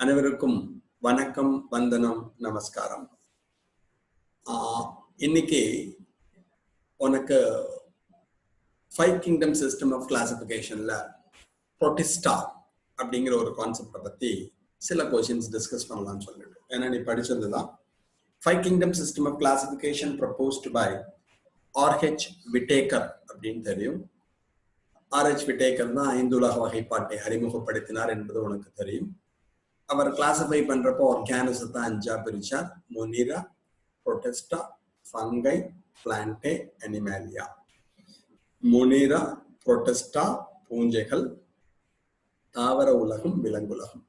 அனைவருக்கும் வணக்கம், வந்தனம், நமஸ்காரம். இன்னைக்கு உனக்கு 5 kingdom system of classificationல protista அப்படிங்கிற ஒரு கான்செப்டை பத்தி சில கொஸ்டின்ஸ் டிஸ்கஸ் பண்ணலாம்னு சொல்லிட்டு. ஏன்னா நீ படிச்சதுதான் 5 kingdom system of classification proposed by R.H. Whittaker அப்படின்னு தெரியும். R.H. Whittaker தான் ஐந்துலக வகைப்பாட்டை அறிமுகப்படுத்தினார் என்பது உனக்கு தெரியும். அவர் கிளாசிஃபை பண்றப்போ ஆர்கானிசத்தை 5ஆ பிரிச்சார். Monera, Protista, Fungi, Plantae, Animalia. Monera, Protista பூஞ்சைகள், தாவர உலகம், விலங்குலகம்.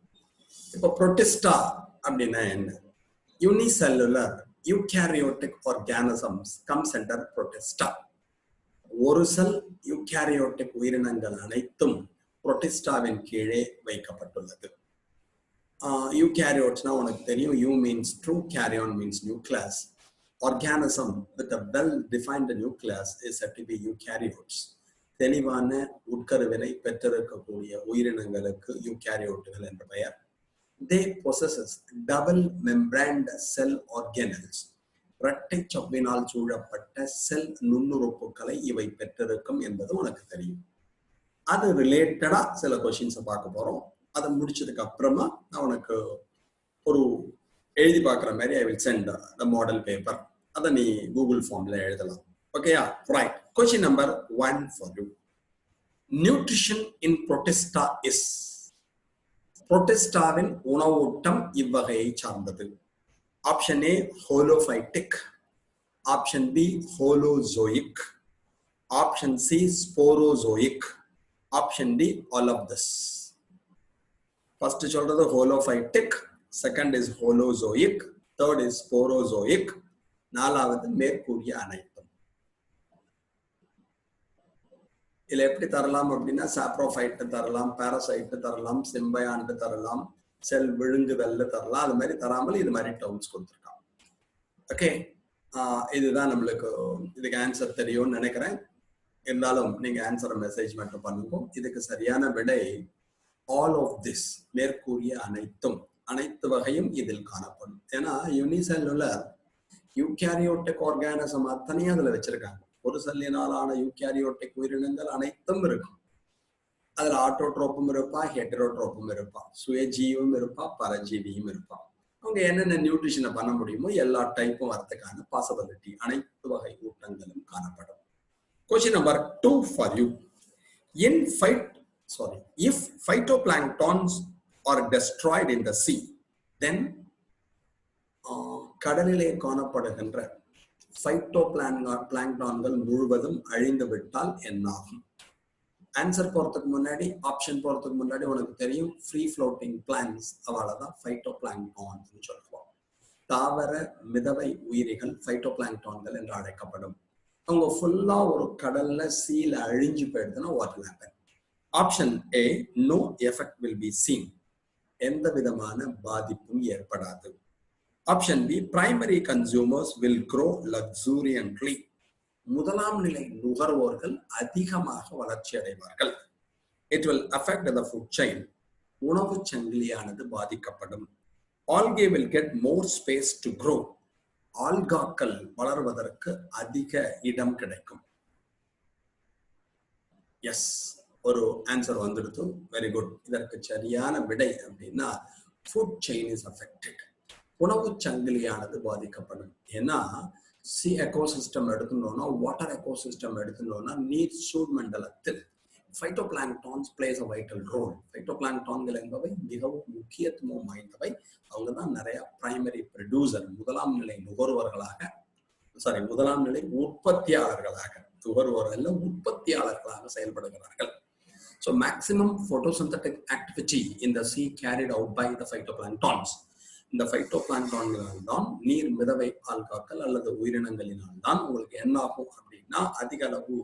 இப்போ புரோட்டிஸ்டா அப்படின்னா என்ன? Unicellular eukaryotic organisms comes under Protista. ஒரு செல் யூகேரியோட்டிக் உயிரினங்கள் அனைத்தும் புரோட்டிஸ்டாவின் கீழே வைக்கப்பட்டுள்ளது. Eukaryotes now உனக்கு தெரியும். U means true, carrion means nucleus. Organism with a well-defined nucleus is said to be eukaryotes. தெளிவான உட்கருவினை பெற்றிருக்கக்கூடிய உயிரினங்களுக்கு யூகாரியோட்டுகள் என்ற பெயர். They possesses double membraned cell organelles. இரட்டை சவ்வினால் சூழப்பட்ட செல் நுண்ணுறுப்புகளை இவை பெற்றிருக்கும் என்பது உனக்கு தெரியும். அது ரிலேட்டடா சில கொஸ்டின்ஸை பார்க்க போறோம். அதை முடிச்சதுக்கு அப்புறமா நான் உனக்கு ஒரு எழுதி பார்க்குற மாதிரி I will send the model paper. அதை நீ கூகுள் ஃபார்ம்ல எழுதலாம். ஓகேயா? Right. Question number 1 for you. Nutrition in Protista is. புரோட்டிஸ்டாவின் உணவூட்டம் இவ்வகையை சார்ந்தது. Option A holophytic, option B holozoic, option C sporozoic, option D all of this. First சொல்றது holophytic, second is holozoic, third is sporozoic, நாலாவது மேற்கூறிய அனைத்தும். இதுல எப்படி தரலாம் அப்படின்னா சாப்ரோஃபைட் தரலாம், பாராசைட் தரலாம், சிம்பயான்ட் தரலாம், செல் விழுங்குதல்ல தரலாம். அது மாதிரி தராமல் இது மாதிரி டவுன்ஸ் கொடுத்துருக்கான். ஓகே, இதுதான் நம்மளுக்கு. இதுக்கு ஆன்சர் தெரியும்னு நினைக்கிறேன். இருந்தாலும் நீங்க ஆன்சரை மெசேஜ் மட்டும் பண்ணுங்க. இதுக்கு சரியான விடை all of this, மேற்கூறிய அனைத்தும், அனைத்து வகையும் இதில் காணப்படும். ஏன்னா யூனிசெல்லுலர் யூகேரியோட்டிக் ஆர்கானிசம் அத்தனையும் அதுல வச்சிருக்காங்க. ஒரு செல்லினாலான யூகேரியோட்டிக் உயிரினங்கள் அனைத்தும் இருக்கும். அதுல ஆட்டோட்ரோப்பும் இருப்பா, ஹெட்டரோட்ரோப்பும் இருப்பா, சுயஜீவியும் இருப்பா, பரஜீவியும் இருப்பா. அவங்க என்னென்ன நியூட்ரிஷனை பண்ண முடியுமோ எல்லா டைப்பும் வரதுக்கான பாசிபிலிட்டி அனைத்து வகை ஊட்டங்களும் காணப்படும். Question number 2 for you. If phytoplanktons are destroyed in the sea, then கடலிலே காணப்படுகின்ற பைட்டோபிளாங்க்டான்கள் முழுவதும் அழிந்து விட்டால் என்னாகும்? ஆன்சர் போறதுக்கு முன்னாடி, ஆப்ஷன் போறதுக்கு முன்னாடி உனக்கு தெரியும் ஃப்ரீ ஃப்ளோட்டிங் பிளான்ஸ், அவளதான் பைட்டோபிளாங்க்டான் சொல்லுவோம். தாவர மிதவை உயிரிகள் பைட்டோபிளாங்க்டான்கள் என்று அழைக்கப்படும். அவங்க ஃபுல்லா ஒரு கடல்ல சீல அழிஞ்சு போயிடுதுன்னா what will happen? Option A, no effect will be seen, எந்த விதமான பாதிப்பும் ஏற்படாது. Option B, primary consumers will grow luxuriantly, முதலாம் நிலை நுகர்வோர்கள் அதிகமாக வளர்ச்சி அடைவார்கள். It will affect the food chain, உணவு சங்கிலியானது பாதிக்கப்படும். Algae will get more space to grow, ஆல்காக்கள் வளர்வதற்கு அதிக இடம் கிடைக்கும். எஸ், ஒரு ஆன்சர் வந்துடுது. Very good. இதற்கு சரியான விடை அப்படின்னா ஃபுட் செயின் இஸ் அஃபெக்டட், உணவு சங்கிலியானது பாதிக்கப்படும். ஏன்னா சி எக்கோசிஸ்டம் எடுத்துனோம்னா, வாட்டர் எக்கோசிஸ்டம் எடுத்துனோம்னா, நீர் சூழ் மண்டலத்தில் பைட்டோபிளாங்க்டான்ஸ் பிளேஸ் அ வைட்டல் ரோல். பைட்டோபிளாங்க்டான்கள் என்பவை மிகவும் முக்கியத்துவம் வாய்ந்தவை. அவங்க தான் நிறைய பிரைமரி ப்ரொடியூசர், முதலாம் நிலை நுகர்வோர்களாக, முதலாம் நிலை உற்பத்தியாளர்களாக, நுகர்வோர்கள் உற்பத்தியாளர்களாக செயல்படுகிறார்கள். So maximum photosynthetic activity in the sea carried out by the phytoplanktons. இந்த பைட்டோபிளாங்க்டான்களால் தான், நீர் மிதவை ஆல்காக்கள் அல்லது உயிரினங்களினால் தான் உங்களுக்கு என்ன ஆகும் அப்படின்னா அதிக அளவு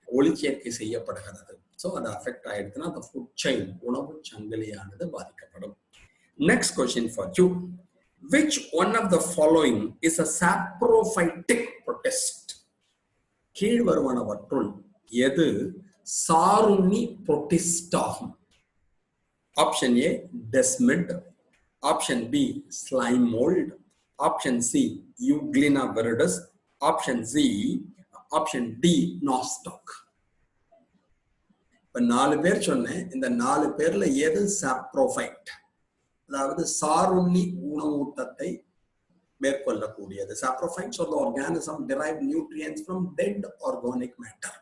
ஒளிச்சேர்க்கை செய்யப்படுகிறது. ஸோ அது அஃபெக்ட் ஆயிடுச்சுன்னா அந்த ஃபுட் செயின், உணவு சங்கிலியானது பாதிக்கப்படும். Next question for you. Which one of the following is a saprophytic protist? கீழ் வருவனவற்றுள் எது சாருண்ணி புரோட்டிஸ்ட் ஆகும்? Option A desmid, Option B, slime mold. Option C, Euglena viridis. Option D, nostoc. இப்ப 4 பேர் சொன்னேன். இந்த 4 பேர்ல எது சாப்ரோஃபைட், அதாவது சாருண்ணி உணவூட்டத்தை மேற்கொள்ளக்கூடியது? Saprophytes are the organism derived nutrients from dead organic matter.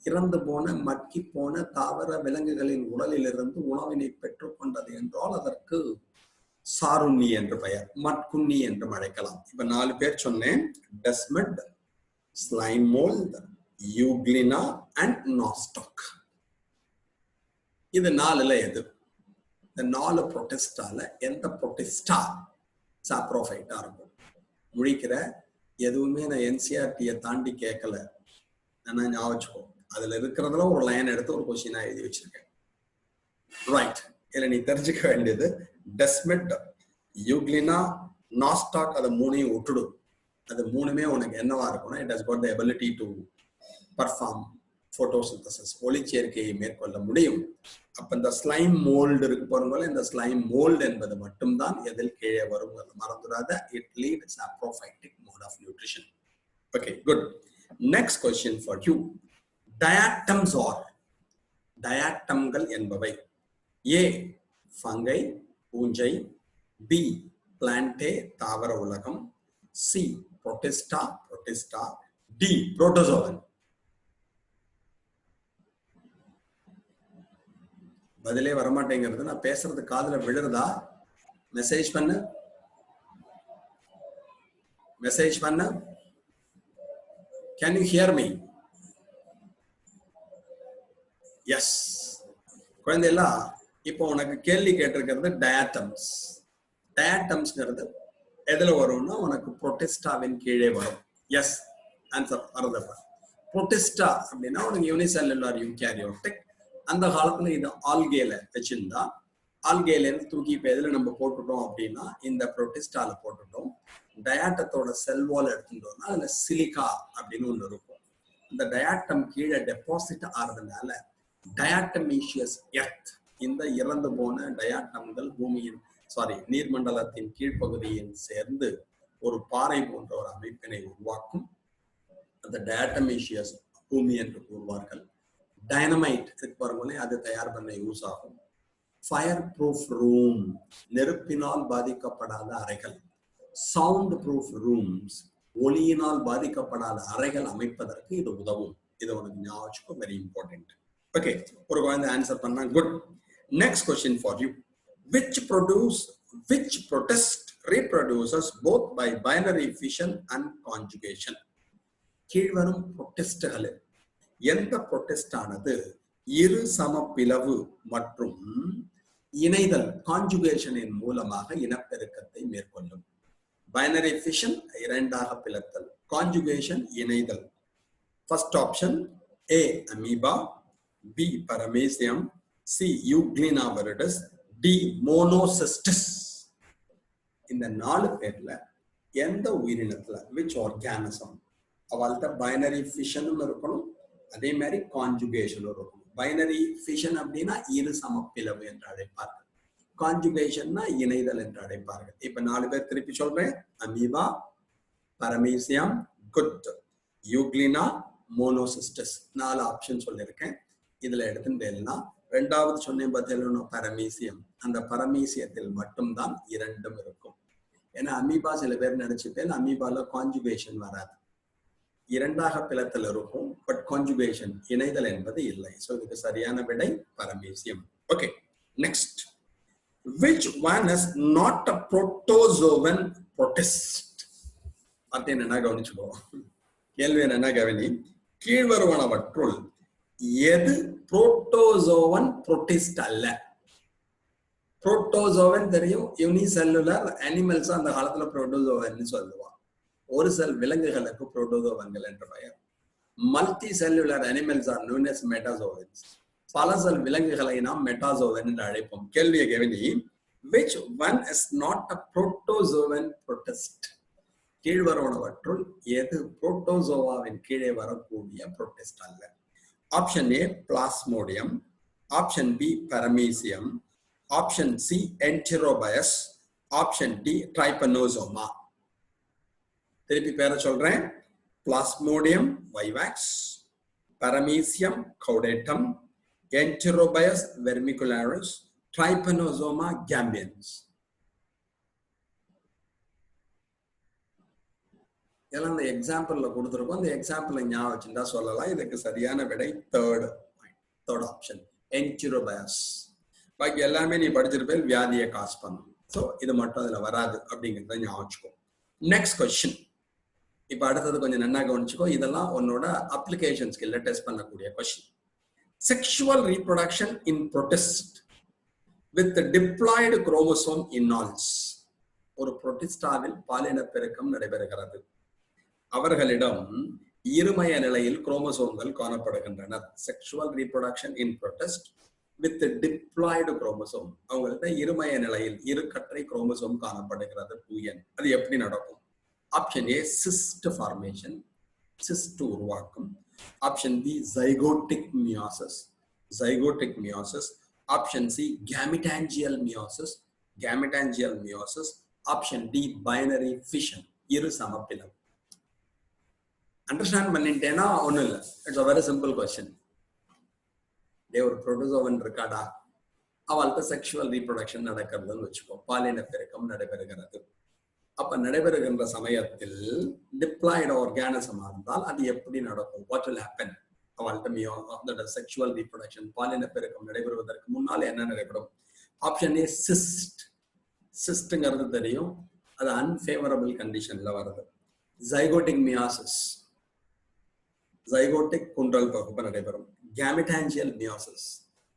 இறந்து போன மக்கி போன தாவர விலங்குகளின் உடலிலிருந்து உணவினை பெற்றுக்கொண்டது என்றால் அதற்கு சாருண்ணி என்று பெயர், மட்குண்ணி என்று அழைக்கலாம். இப்ப 4 பேர் சொன்னேன். Desmid, slime mould, Euglena and Nostoc. இது 4ல எது? இந்த 4 புரோட்டிஸ்டால எந்த புரோட்டிஸ்டா சாப்ரோஃபைட்டா இருக்கும்? முழிக்கிற எதுவுமே நான் என்சிஆர்டியை தாண்டி கேட்கல, நான் ஞாபகம். அதுல இருக்கிறதுல ஒரு லைன் எடுத்து ஒரு கொஸ்டினா எழுதி வச்சிருக்கேன். ரைட், இதுல நீ தெரிஞ்சுக்க வேண்டியது டெஸ்மெட், யூக்ளினா, நாஸ்டாக், அது 3ஐயும் விட்டுடும். அது 3மே உனக்கு என்னவா இருக்கும்னா, it has got the ability to perform photosynthesis, ஒளிச்சேர்க்கையை மேற்கொள்ள முடியும். அப்ப இந்த ஸ்லைம் மோல்டு இருக்கு பாருங்க, இந்த ஸ்லைம் மோல்டு என்பது மட்டும்தான் எதில் கீழே வரும் மறந்துடாத. It leads saprophytic mode of nutrition. Okay, good. Next question for you. Diatoms are, டயாட்டம்கள் என்பவை ஏ ஃபங்கை பூஞ்சை, பி பிளான்டே தாவர உலகம், சி புரோட்டிஸ்டா டி புரோட்டோசோவன். பதிலே வரமாட்டேங்கிறது. நான் பேசுறது காதுல விழுறதா? மெசேஜ் பண்ணு. Can you hear me? Yes. குழந்தைகளா, இப்போ உனக்கு கேள்வி கேட்டிருக்கிறது டயாட்டம்ஸ். டயாட்டம்ஸ்ங்கிறது எதுல வரும்னா உனக்கு புரோட்டிஸ்டாவின் கீழே வரும். S, answer வரதப்பா. புரோட்டிஸ்டா அப்படின்னா உனக்கு யூனிசெல்லுலார் யூகேரியோட்டிக். அந்த காலத்துல இது ஆல்கேல வச்சிருந்தா, ஆல்கேல இருந்து தூக்கி இப்ப எதுல நம்ம போட்டுட்டோம் அப்படின்னா இந்த புரோட்டிஸ்டால போட்டுட்டோம். டயாட்டத்தோட செல்வால் எடுத்துட்டோம்னா அதுல சிலிகா அப்படின்னு ஒண்ணு இருக்கும். இந்த டயாட்டம் கீழே டெபாசிட் ஆறதுனால டயாட்டமீஷியஸ் எர்த், இந்த இறந்து போன டயாட்டம்கள் பூமியின் நீர்மண்டலத்தின் கீழ்ப்பகுதியில் சேர்ந்து ஒரு பாறை போன்ற ஒரு அமைப்பினை உருவாக்கும். அந்த டயாட்டமீஷியஸ் பூமி என்று கூறுவார்கள். டைனமைட் பாருங்களேன், அது தயார் பண்ண யூஸ் ஆகும். ஃபயர் ப்ரூஃப் ரூம், நெருப்பினால் பாதிக்கப்படாத அறைகள். சவுண்ட் ப்ரூஃப் ரூம்ஸ், ஒளியினால் பாதிக்கப்படாத அறைகள் அமைப்பதற்கு இது உதவும். இது உனக்கு ஞாபகம், வெரி இம்பார்ட்டன்ட். ஓகே, ஒரு குழந்தை ஆன்சர் பண்ணா good. Next question for you. which protist reproduces both by binary fission and conjugation? கீழ்வரும் புரோட்டிஸ்டுகளில் எந்த புரோட்டிஸ்ட் ஆனது இரு சமப்பிளவு மற்றும் இணைதல் கான்ஜுகேஷனின் மூலமாக இனப்பெருக்கத்தை மேற்கொள்ளும்? பைனரி ஃபிஷன், இரண்டாக பிளத்தல். கான்ஜுகேஷன், இணைதல். First option A amoeba, B Paramecium, C Euglena viridis, D Monocystis. இந்த 4 பேர்ல எந்த உயிரினத்துல, விச் ஆர்கானிசம், அவள்கிட்ட பைனரி ஃபிஷனும் இருக்கணும், அதே மாதிரி கான்ஜுகேஷனும் இருக்கணும். பைனரி ஃபிஷன் அப்படின்னா இரு சமப்பிளவு என்று அழைப்பார்கள். கான்ஜுகேஷன்னா இணைதல் என்று அழைப்பார்கள். இப்ப 4 பேர் திருப்பி சொல்றேன். Amoeba, Paramecium, good, Euglena, Monocystis. 4 option சொல்லியிருக்கேன். இதுல எடுத்துட்டேன்னா ரெண்டாவது சொன்னேன் பார்த்தீங்கன்னா பரமேசியம். அந்த பரமேசியத்தில் மட்டும்தான் 2ம் இருக்கும். ஏன்னா அமீபா சில பேர் நினைச்சுட்டேன், அமீபால கான்ஜுகேஷன் வராது, இரண்டாக பிளத்தல் இருக்கும், பட் கான்ஜுகேஷன் இணைதல் என்பது இல்லை. சோ இதுக்கு சரியான விடை Paramecium. Okay, next. which one is not a protozoan protist? அது என்னன்னா கவனிச்சுக்கோ. கேள்வி என்னன்னா கவனி. கீழ்வருவனவற்றுள் எது புரோட்டோசோவன் புரோட்டிஸ்ட் அல்ல? புரோட்டோசோவன் தெரியும், யூனிசெல்லுலர் அனிமல்ஸ் அந்த காலத்துல புரோட்டோசோவன் சொல்லுவான். ஒரு செல் விலங்குகளுக்கு புரோட்டோசோவன்கள் என்ற பெயர். Multicellular animals are known as metazoans. பல செல் விலங்குகளை நாம் மெட்டாசோவன் என்று அழைப்போம். கேள்வியை கவனி. which one is not a protozoan protist? கீழ்வருவனவற்றுள் எது புரோட்டோசோவாவின் கீழே வரக்கூடிய புரோட்டிஸ்ட் அல்ல? Option A Plasmodium, option B Paramecium, option C Enterobius, option D Trypanosoma. திருப்பி பேரை சொல்றேன். Plasmodium vivax, Paramecium caudatum, Enterobius vermicularis, Trypanosoma gambiense. இதெல்லாம் அந்த எக்ஸாம்பிள்ல கொடுத்துருக்கோம். அந்த எக்ஸாம்பிள் ஞாபகம் வச்சுட்டா சொல்லலாம். இதுக்கு சரியான விடை தேர்ட் ஆப்ஷன் என்டெரோபயஸ். பாக்கி எல்லாமே நீ படிச்சிருப்பேன், வியாதியை காசு பண்ணும். ஸோ இது மட்டும் அதுல வராது அப்படிங்கிறத ஞாபகம் வச்சுக்கோ. Next question. இப்ப அடுத்தது கொஞ்சம் நல்லா கவனிச்சுக்கோ. இதெல்லாம் உன்னோட அப்ளிகேஷன் ஸ்கில்ல டெஸ்ட் பண்ணக்கூடிய question. Sexual reproduction in protist with diploid chromosome இன்னால்ஸ். ஒரு புரோட்டிஸ்டாவில் பாலின பெருக்கம் நடைபெறுகிறது. அவர்களிடம் இருமய நிலையில் குரோமோசோம்கள் காணப்படுகின்றன. Sexual reproduction in protist with diploid chromosome. அவங்கள்ட்ட இருமய நிலையில் இருக்கற்றை குரோமோசோம் காணப்படுகிறது 2n. அது எப்படி நடக்கும்? Option A cyst formation, cyst உருவாக்கும். Option B zygotic meiosis, zygotic meiosis. Option C gametangial meiosis, gametangial meiosis. Option D binary fission, இரு சமப்பிலம். அண்டர்ஸ்டாண்ட் பண்ணிட்டேன்னா ஒண்ணும் இல்லை. It's a very simple question. ஒரு புரோட்டோசோவன் இருக்காடா, அவள்கிட்ட செக்ஷுவல் ரீப்ரொடக்ஷன் நடக்கிறதுன்னு வச்சுக்கோ, பாலின பெருக்கம் நடைபெறுகிறது. அப்ப நடைபெறுகின்ற சமயத்தில் டிப்ளாய்டு ஆர்கானிசம் இருந்தால் அது எப்படி நடக்கும்? What will happen? அவள்கிட்ட செக்ஷுவல் ரீப்ரொடக்ஷன் பாலின பெருக்கம் நடைபெறுவதற்கு முன்னால் என்ன நடைபெறும்? Option A cyst. சிஸ்ட்ங்கிறது தெரியும், அது அன்ஃபேவரபிள் கண்டிஷன்ல வருது. ஜைகோட்டிக் மியாசிஸ், ஜைகோட்டிக் குன்றல் பகுப்பு நடைபெறும். கேமிடான்ஜியல் மியோசிஸ்,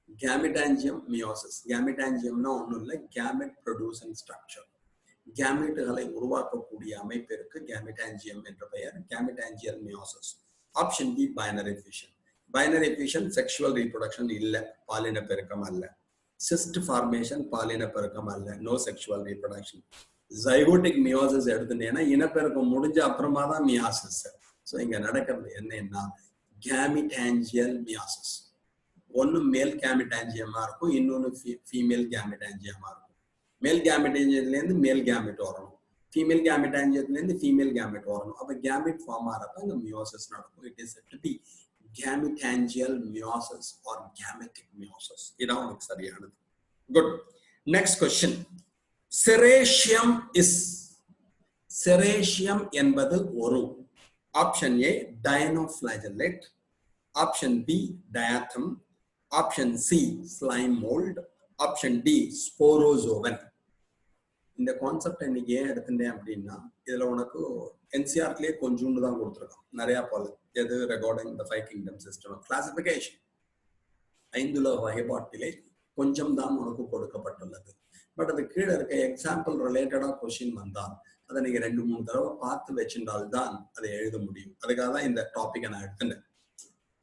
கேமிடான்ஜியம் மியோசிஸ். கேமிடான்ஜியம்னா ஒன்றும் இல்லை, கேமெட் ப்ரொடியூசிங் ஸ்ட்ரக்சர். கேமெட்டுகளை உருவாக்கக்கூடிய அமைப்பிற்கு கேமிடான்ஜியம் என்ற பெயர். Gametangial meiosis. Option B binary fission. Binary fission sexual reproduction இல்லை, பாலின பெருக்கம் அல்ல. சிஸ்ட் ஃபார்மேஷன் பாலின பெருக்கம் அல்ல, no sexual reproduction. Zygotic meiosis எடுத்துட்டேன்னா இனப்பெருக்கம் முடிஞ்ச அப்புறமா தான் மியாசிஸ். ஸோ இங்க நடக்கிறது என்னன்னா கேமிடான்ஜியல் மியாசிஸ். ஒன்னு மேல் கேமிடான்ஜியமா இருக்கும், இன்னொன்னு ஃபீமேல் கேமிடான்ஜியமா இருக்கும். மேல் கேமிடான்ஜியத்துல இருந்து மேல் கேமெட் வரணும், ஃபீமேல் கேமிடான்ஜியத்துல இருந்து ஃபீமேல் கேமெட் வரணும். அப்ப கேமெட் ஃபார்ம் ஆகிறப்ப அங்க மியோசிஸ் நடக்கும். It is to be gametangial meiosis or gametic meiosis. இதான் உங்களுக்கு சரியானது. Good. Next question. Ceratium is. Ceratium என்பது ஒரு. Option A dinoflagellate, option B diatom, option C slime mould, option D sporozoan. இந்த concept இன்னைக்கு ஏன் எடுத்துட்டேன் அப்படின்னா, இதுல உனக்கு என்சிஆர்டிலே கொஞ்சோண்டு தான் கொடுத்துருக்கான், நிறைய போல. எது? Regarding the 5 kingdom system of classification. 5 வகைப்பாட்டிலே கொஞ்சம் தான் உனக்கு கொடுக்கப்பட்டுள்ளது. பட் அது கீழே இருக்க எக்ஸாம்பிள் ரிலேட்டடா கொஸ்டின் வந்தால் அதை நீங்க 2-3 தடவை பார்த்து வச்சிருந்தால்தான் அதை எழுத முடியும். அதுக்காக தான் இந்த டாபிக்கை நான் எடுத்துட்டேன்.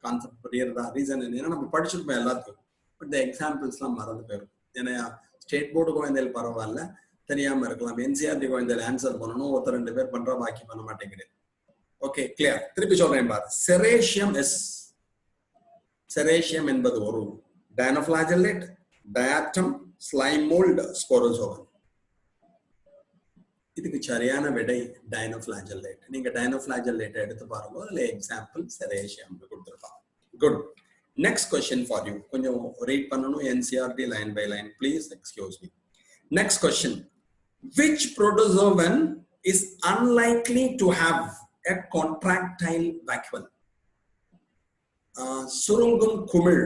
கான்செப்ட் புரியறதா? ரீசன் என்னன்னா, நம்ம படிச்சிருப்போம் எல்லாத்துக்கும், பட் இந்த எக்ஸாம்பிள்ஸ் எல்லாம் மறந்து போயிடும். ஏன்னா ஸ்டேட் போர்டு குழந்தைகள் பரவாயில்ல, தெரியாம இருக்கலாம். என்சிஆர்டி குழந்தைகள் ஆன்சர் பண்ணணும், 1-2 பேர் பண்ற, பாக்கி பண்ண மாட்டேங்கிறேன். Okay, clear. திருப்பி சொல்றேன் பாரு. செரேஷியம் எஸ். செரேஷியம் என்பது ஒரு டைனோஃபிளாஜெல்லேட், டயாட்டம், ஸ்லைம் மோல்ட், ஸ்போரோசோவன். இதுக்கு சரியான விடை டைனோஃபிளாஜெல்லேட். நீங்க டைனோஃபிளாஜெல்லேட் எடுத்து பாருங்க, அதுல எக்ஸாம்பிள் செரேஷியம் கொடுத்துருப்பாங்க. Good. Next question for you. கொஞ்சம் ரீட் பண்ணணும் NCERT line by line, please excuse me. Next question. Which protozoan is unlikely to have a contractile vacuole? சுருங்கும் குமிழ்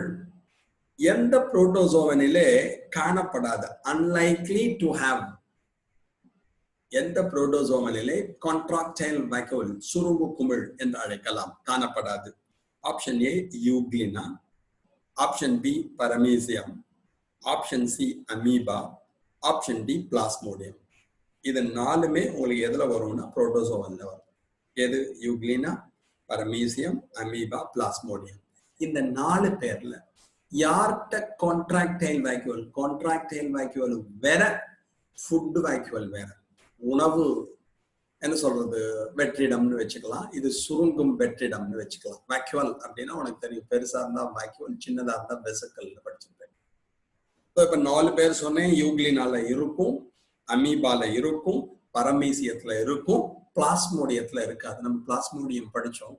எந்த புரோட்டோசோவனிலே காணப்படாத? Unlikely to have. எந்த புரோட்டோசோவனிலே கான்ட்ராக்டைல் வாக்யூல், சுருங்கு குமிழ் என்று அழைக்கலாம், காணப்படாது? Option A Euglena, option B Paramecium, option C amoeba, option D Plasmodium. இது 4மே உங்களுக்கு எதுல வரும்னா புரோட்டோசோவன்ல வரும். எது? Euglena, Paramecium, amoeba, plasmodium. இந்த 4 பேர்ல யார்கிட்ட கான்ட்ராக்டைல் வாக்யூல்? கான்ட்ராக்டைல் வாக்யூல் வேற, ஃபுட் வாக்யூல் வேற. உணவு என்ன சொல்றது, வெற்றிடம்னு வச்சுக்கலாம். இது சுருங்கும் வெற்றிடம்னு வச்சுக்கலாம். வாக்யூல் அப்படின்னா உனக்கு தெரியும், பெருசா இருந்தா வாக்யூல், சின்னதா இருந்தா வெசிக்கல் படிச்சிருப்பேன். இப்ப 4 பேர் சொன்னேன். யூக்ளினால இருக்கும், அமீபால இருக்கும், பரமீசியத்துல இருக்கும், பிளாஸ்மோடியத்துல இருக்காது. நம்ம பிளாஸ்மோடியம் படிச்சோம்,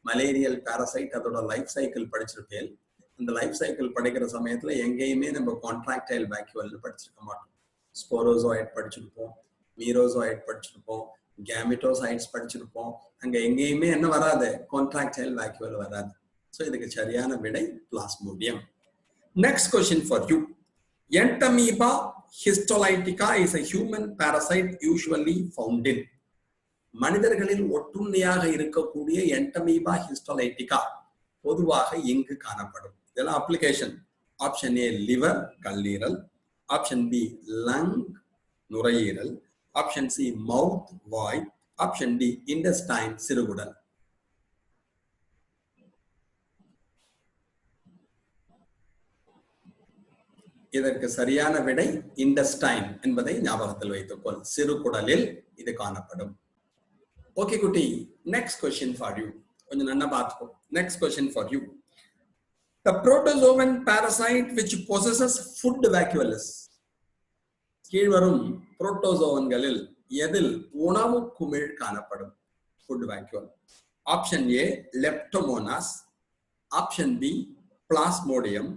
மலேரியல் பாரசைட், அதோட லைஃப் சைக்கிள் படிச்சிருப்பேன். அந்த லைஃப் சைக்கிள் படிக்கிற சமயத்துல எங்கேயுமே நம்ம கான்ட்ராக்டைல் வேக்யூவல் படிச்சிருக்க மாட்டோம். ஸ்போரோசோயிட் படிச்சிருப்போம், மீரோசோயிட் படிச்சிருப்போம், கேமிட்டோசைட்ஸ் படிச்சிருப்போம். அங்க எங்கேயுமே என்ன வராது, கான்ட்ராக்டைல் வேக்யூவல் வராது. ஸோ இதுக்கு சரியான விடை plasmodium. Next question for you. Entamoeba histolytica is a human parasite usually found in. மனிதர்களில் ஒட்டுண்ணியாக இருக்கக்கூடிய என்டமீபா ஹிஸ்டோலைட்டிகா பொதுவாக எங்கு காணப்படும்? இதெல்லாம் அப்ளிகேஷன். ஆப்ஷன் ஏ லிவர், கல்லீரல். ஆப்ஷன் பி லங், நுரையீரல். ஆப்ஷன் சி மவுத், வாய். ஆப்ஷன் டி இன்டெஸ்டைன், சிறுகுடல். இதற்கு சரியான விடை இன்டெஸ்டைன் என்பதை ஞாபகத்தில் வைத்துக்கொள். சிறுகுடலில் இது காணப்படும். ஓகே குட்டி, நெக்ஸ்ட் கொஸ்டின் ஃபார் யூ. கொஞ்சம் நல்லா பார்த்துக்கோ. Next question for you. The protozoan parasite which possesses food vacuoles. கீழ்வரும் புரோட்டோசோவன்களில் எதில் உணவு குமிழ் காணப்படும்? Food vacuole. Option A Leptomonas. Option B Plasmodium.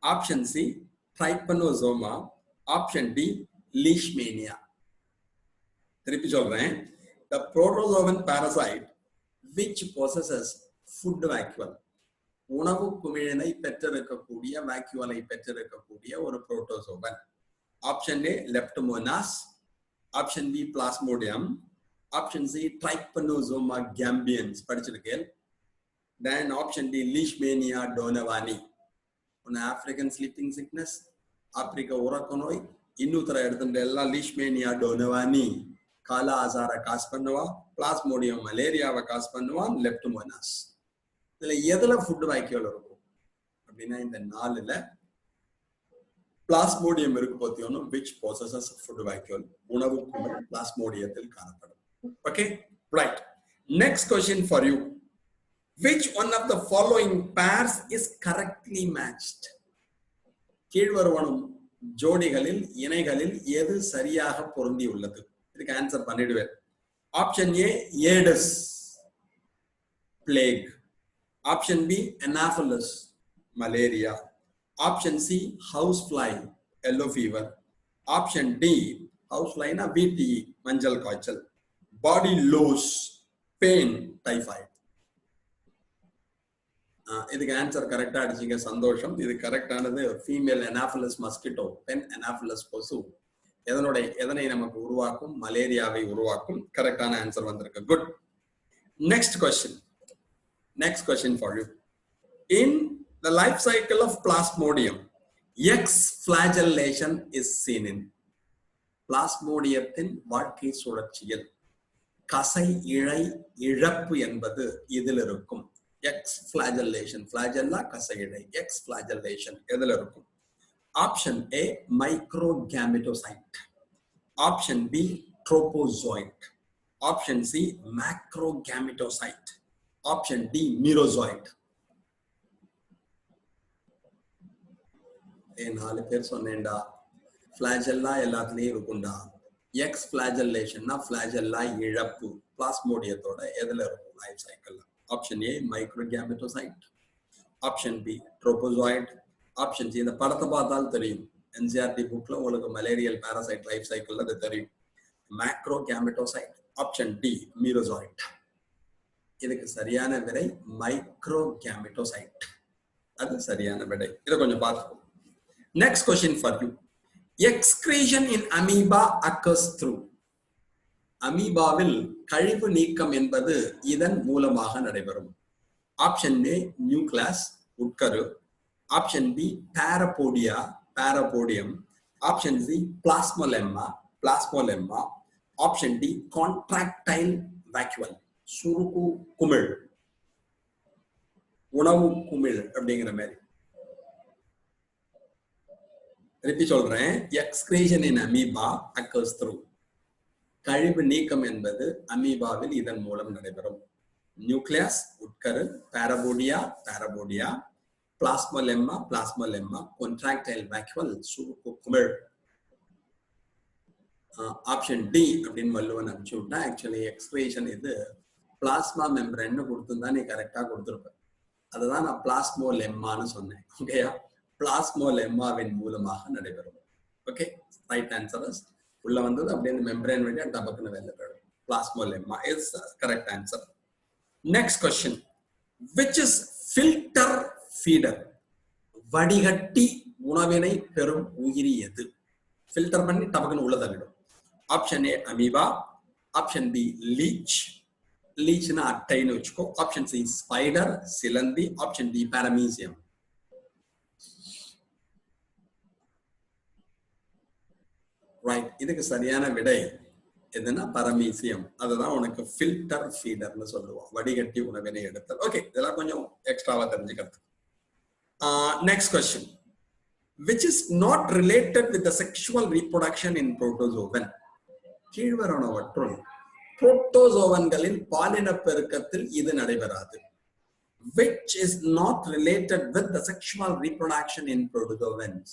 Option C Trypanosoma. Option D Leishmania. திருப்பி சொல்றேன். The protozoan parasite which possesses food vacuole, உணவு குமிழினை பெற்றிருக்கக்கூடிய வேக்யூலை பெற்றிருக்கக்கூடிய ஒரு protozoan. Option A Leptomonas. Option B Plasmodium. Option C Trypanosoma gambiense படிச்சிருக்கேன். Then option D Leishmania donovani. ஒன்று African sleeping sickness, ஆப்பிரிக்க உறக்க நோய், இன்னொருத்தர எடுத்துட்டு எல்லாம் லீஷ்மேனியா டோனவானி காலா ஆசாரை காசு பண்ணுவா, பிளாஸ்மோடியம் மலேரியாவை காசு பண்ணுவான், லெப்டோமோனாஸ். இதுல எதுல ஃபுட் வேக்யூல் இருக்கும் அப்படின்னா இந்த 4ல பிளாஸ்மோடியம் இருக்கு பார்த்தியோன்னு, விச் possesses ஃபுட் வேக்யூல், உணவு குமிழ் பிளாஸ்மோடியத்தில் காணப்படும். Okay, right. Next question for you. Which one of the following pairs is correctly matched? கீழ்வருவனும் ஜோடிகளில் இணைகளில் எது சரியாக பொருந்தி உள்ளது? இதுக்கு ஆன்சர் பண்ணிடுவேன். Option A Aedes, plague. Option B Anopheles, malaria. Option C house fly, yellow fever. Option D house ஃப்ளைனா பிடிஇ, மஞ்சள் காய்ச்சல். Body louse, pain, typhoid. இதுக்கு ஆன்சர் கரெக்டா அடிச்சீங்க, சந்தோஷம். இது கரெக்டானது ஃபீமேல் அனாஃபலஸ் மஸ்கிட்டோ, பெண் அனாஃபலஸ் கொசு. எதனை நமக்கு உருவாக்கும்? மலேரியாவை உருவாக்கும். கரெக்டான ஆன்சர் வந்திருக்கு. Good. Next question. Next question for you. In the life cycle of Plasmodium, exflagellation is seen in. பிளாஸ்மோடியத்தின் வாழ்க்கை சுழற்சியில் கசை இழை இழப்பு என்பது இதில் இருக்கும். எக்ஸ் ஃபிளாஜெல்லேஷன், ஃபிளாஜெல்லா கசை இழை, எக்ஸ் ஃபிளாஜெல்லேஷன் எதில் இருக்கும்? Option A microgametocyte. Option B trophozoite. Option C macrogametocyte. Option D merozoite. 4 பேர் சொன்னேன்டா. ஃபிளாஜெல்லா எல்லாத்துலயும் இருக்கும்டா. எக்ஸ் ஃபிளாஜெல்லேஷன்னா ஃபிளாஜெல்லா இழப்பு பிளாஸ்மோடியத்தோட எதுல இருக்கும் life cycle? Option A microgametocyte. Option B trophozoite. Option C, இந்த படத்தை பார்த்தால் தெரியும், என்சிஆர்டி புக்ல உங்களுக்கு மலேரியல் பாராசைட் லைஃப் சைக்கிள் அது தெரியும், மேக்ரோகேமிட்டோசைட். Option D மீரோசோயிட். இதுக்கு சரியான விடை மைக்ரோகேமிட்டோசைட். அது சரியான விடை. இதை கொஞ்சம் பார்த்துக்கோ. Next question for you. Excretion in amoeba occurs through. அமீபாவில் கழிவு நீக்கம் என்பது இதன் மூலமாக நடைபெறும். ஆப்ஷன் ஏ நியூக்ளியஸ், உட்கரு. Option B parapodia, parapodium. Option C plasmalemma, plasmalemma. Option D contractile vacuole, சுருக்கு குமிழ், உணவு குமிழ் அப்படிங்கிற மாதிரி. திருப்பி சொல்றேன். Excretion in amoeba occurs through. கழிவு நீக்கம் என்பது அமீபாவில் இதன் மூலம் நடைபெறும். நியூக்ளியஸ், உட்கரு. Parapodia, parapodia. Plasmalemma, plasmalemma. Contractile vacuole, சுருக்கு குமிழ். ஆப்ஷன் டி அப்படின்னு வள்ளுவன் அனுப்பிச்சு விட்டா. ஆக்சுவலி எக்ஸ்பிரேஷன் இது பிளாஸ்மா மெம்பரேன்னு கொடுத்துருந்தா நீ கரெக்டா கொடுத்துருப்ப. அதுதான் நான் பிளாஸ்மோலெம்மான்னு சொன்னேன். ஓகேயா, பிளாஸ்மோலெம்மாவின் மூலமாக நடைபெறும். ஓகே, ரைட் ஆன்சர் உள்ள வந்தது அப்படியே மெம்பரேன் வழியா டபக்குன்னு வெளில போயிடும். Plasmalemma is correct answer. Next question, which is filter feeder? வடிகட்டி உணவினை பெறும் உயிரி எது? ஃபில்டர் பண்ணி டபக்குன்னு உள்ள தள்ளிடும். Option A amoeba, option B leech, லீச்னா அட்டைன்னு வச்சுக்கோ, ஆப்ஷன் சி ஸ்பைடர் சிலந்தி, ஆப்ஷன் டி பாரமீசியம். ரைட், இதுக்கு சரியான விடை எதுனா பரமீசியம். அதுதான் உனக்கு ஃபில்டர் ஃபீடர்னு சொல்லுவோம், வடிகட்டி உணவினை எடுத்தல். ஓகே, இதெல்லாம் கொஞ்சம் எக்ஸ்ட்ராவா தெரிஞ்சுக்கிறது. Next question, which is not related with the sexual reproduction in protozoan? கீழ்வருவனவற்றுள் புரோட்டோசோவன்களில் பாலின பெருக்கத்தில் இது நடைபெறாது. which is not related with the sexual reproduction in protozoans?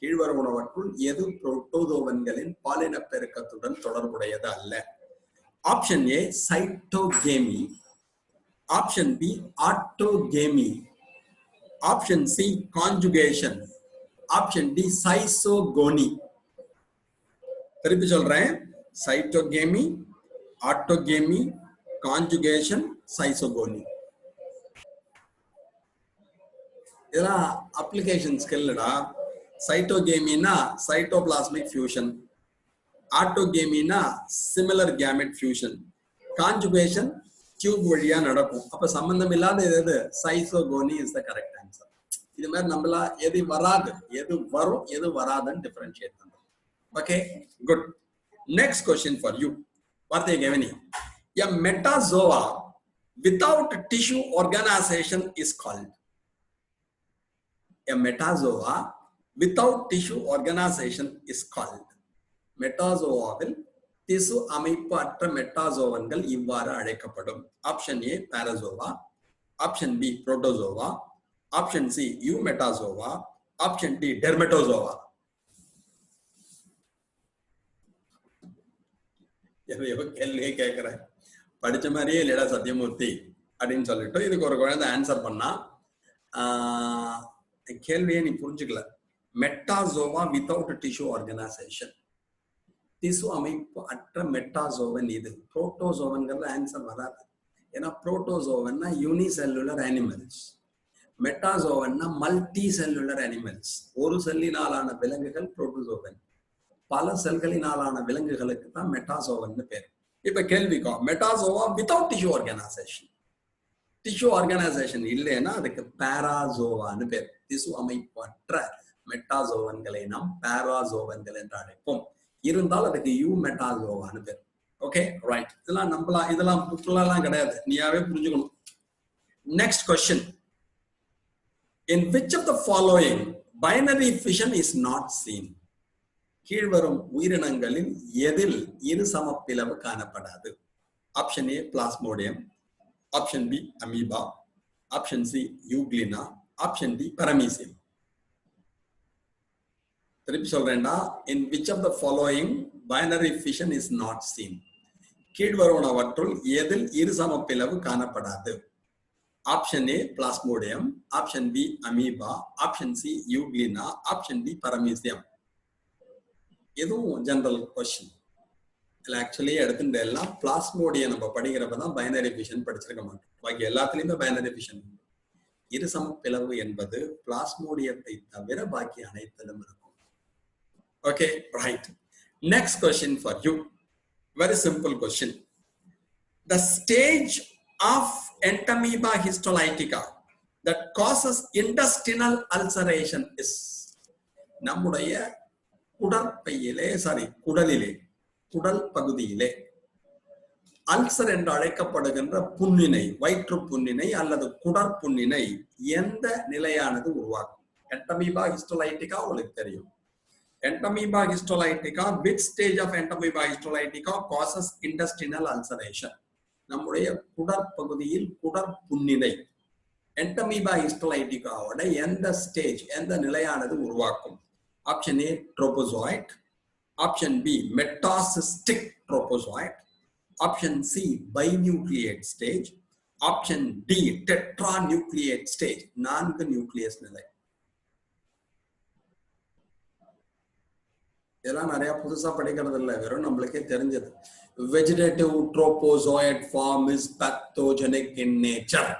கீழ்வருவனவற்றுள் எது புரோட்டோசோவன்களின் பாலின பெருக்கத்துடன் தொடர்புடையது அல்ல? Option A cytogamy, option B autogamy, option C conjugation, option D schizogony. திருப்பி சொல்றேன், சைட்டோகேமி, ஆட்டோகேமி, கான்ஜுகேஷன், சைசோகோனி. இதெல்லாம் அப்ளிகேஷன் ஸ்கில்டா. சைட்டோகேமினா சைட்டோபிளாஸ்மிக் ஃபியூஷன், ஆட்டோகேமினா similar gamete fusion, conjugation tube வழியா நடக்கும். அப்ப சம்பந்தம் இல்லாத எது? Schizogony is the correct answer. இது மாதிரி நம்மளா எது வராது, எது வரும், எது வராதுன்னு டிஃபரன்ஷியேட் பண்றோம். Okay, good. Next question for you. வார்த்தையை கவனி. A metazoa without tissue organization is called. A metazoa without tissue organization is called. மெட்டாசோவாவில் திசு அமைப்பு அற்ற மெட்டாசோவன்கள் இவ்வாறு அழைக்கப்படும். Option A Parazoa, option B Protozoa, option C Eumetazoa, option D Dermatozoa. கேள்வியே கேட்கிறேன், படிச்ச மாதிரியே இல்லடா சத்யமூர்த்தி அப்படின்னு சொல்லிட்டு இதுக்கு ஒரு குழந்தை ஆன்சர் பண்ணா. கேள்வியே நீ புரிஞ்சுக்கல. மெட்டாசோவா வித்தவுட் டிஷ்யூ ஆர்கனைசேஷன், திசு அமைப்பு அற்ற மெட்டாசோவன் இது. புரோட்டோசோவன்கிறது ஆன்சர் வராது. ஏன்னா புரோட்டோசோவன்னா யூனிசெல்லுலர் அனிமல்ஸ், மெட்டாசோவன்னா மல்டி செல்லுலர் அனிமல்ஸ். ஒரு செல்லினாலான விலங்குகள் புரோட்டோசோவன், பல செல்களினாலான விலங்குகளுக்கு தான் மெட்டாசோவன் பேர். இப்ப கேள்விக்கோ, Metazoa without tissue organisation, tissue organisation இல்லைன்னா அதுக்கு பாராசோவான்னு பேர். திசு அமைப்பு அற்ற மெட்டாசோவன்களை நாம் பாராசோவன்கள் என்று அழைப்போம். இருந்தால் அதுக்கு யூ மெட்டாசோவான்னு பேர். Okay, right. இதெல்லாம் நம்பலாம், இதெல்லாம் புக்லாம் கிடையாது, நீயாவே புரிஞ்சுக்கணும். Next question, in which of the following binary fission is not seen? கீழ்வரும் உயிரினங்களில் எதில் இரு சமப்பிளவு காணப்படாது? Option A Plasmodium, option B amoeba, option C Euglena, option D Paramecium. திருப்பி சொல்றேன்டா, in which of the following binary fission is not seen? கீழ்வருவனவற்றுள் எதில் இரு சமப்பிளவு காணப்படாது? Option A Plasmodium, option B amoeba, option C Euglena, option D Paramecium. இதுவும் general question. இல்லை actually எடுத்துட்டு எல்லாம் பிளாஸ்மோடியம் நம்ம படிக்கிறப்பதான் பைனரி ஃபிஷன் படிச்சிருக்க மாட்டோம். பாக்கி எல்லாத்துலயுமே பைனரி ஃபிஷன். இரு சமப்பிளவு என்பது பிளாஸ்மோடியத்தை தவிர பாக்கி அனைத்திலும் இருக்கும். Okay, right. Next question for you. Very simple question. The stage of Entamoeba histolytica that causes intestinal ulceration is. நம்முடைய குடற்பையிலே, குடலிலே, குடல் பகுதியிலே அல்சர் என்று அழைக்கப்படுகின்ற புண்ணினை, வயிற்று புண்ணினை அல்லது குடற்புண்ணினை எந்த நிலையானது உருவாக்கும்? Entamoeba histolytica உங்களுக்கு தெரியும். Entamoeba histolytica, which stage of Entamoeba histolytica causes intestinal ulceration? நம்முடைய குடற்பகுதியில் குடற்புண்ணினை Entamoeba histolyticaவோட எந்த ஸ்டேஜ், எந்த நிலையானது உருவாக்கும்? Option A trophozoite, Option B, metacystic trophozoite. Option C, binucleate stage. Option D, tetranucleate stage. 4 nucleus நிலை. இதெல்லாம் நிறைய புதுசா படிக்கிறது இல்லை, வெறும் நம்மளுக்கே தெரிஞ்சது. Vegetative trophozoite form is pathogenic in nature.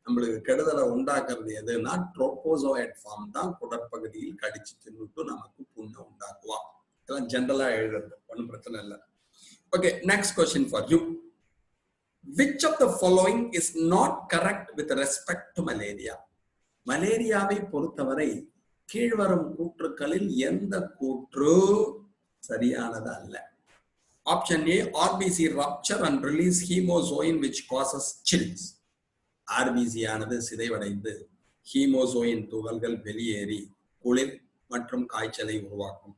நம்மளுக்கு கெடுதலை உண்டாக்குறது எதுனா ட்ரோபோசோயிட் ஃபார்ம் தான். குடற்பகுதியில் கடிச்சு தின்னுட்டு நமக்கு புண்ணை உண்டாக்குவான். இதெல்லாம் ஜென்ரலா எழுதுறது, ஒன்றும் பிரச்சனை இல்லை. Okay, next question for you. Which of the following is not correct with respect to malaria? மலேரியாவை பொறுத்தவரை கீழ்வரும் கூற்றுக்களில் எந்த கூற்று சரியானது அல்ல? Option A, RBC rupture and release ஹீமோசோயின் which causes chills. RBC ஆனது சிதைவடைந்து ஹீமோசோயின் துகள்கள் வெளியேறி குளிர் மற்றும் காய்ச்சலை உருவாக்கும்.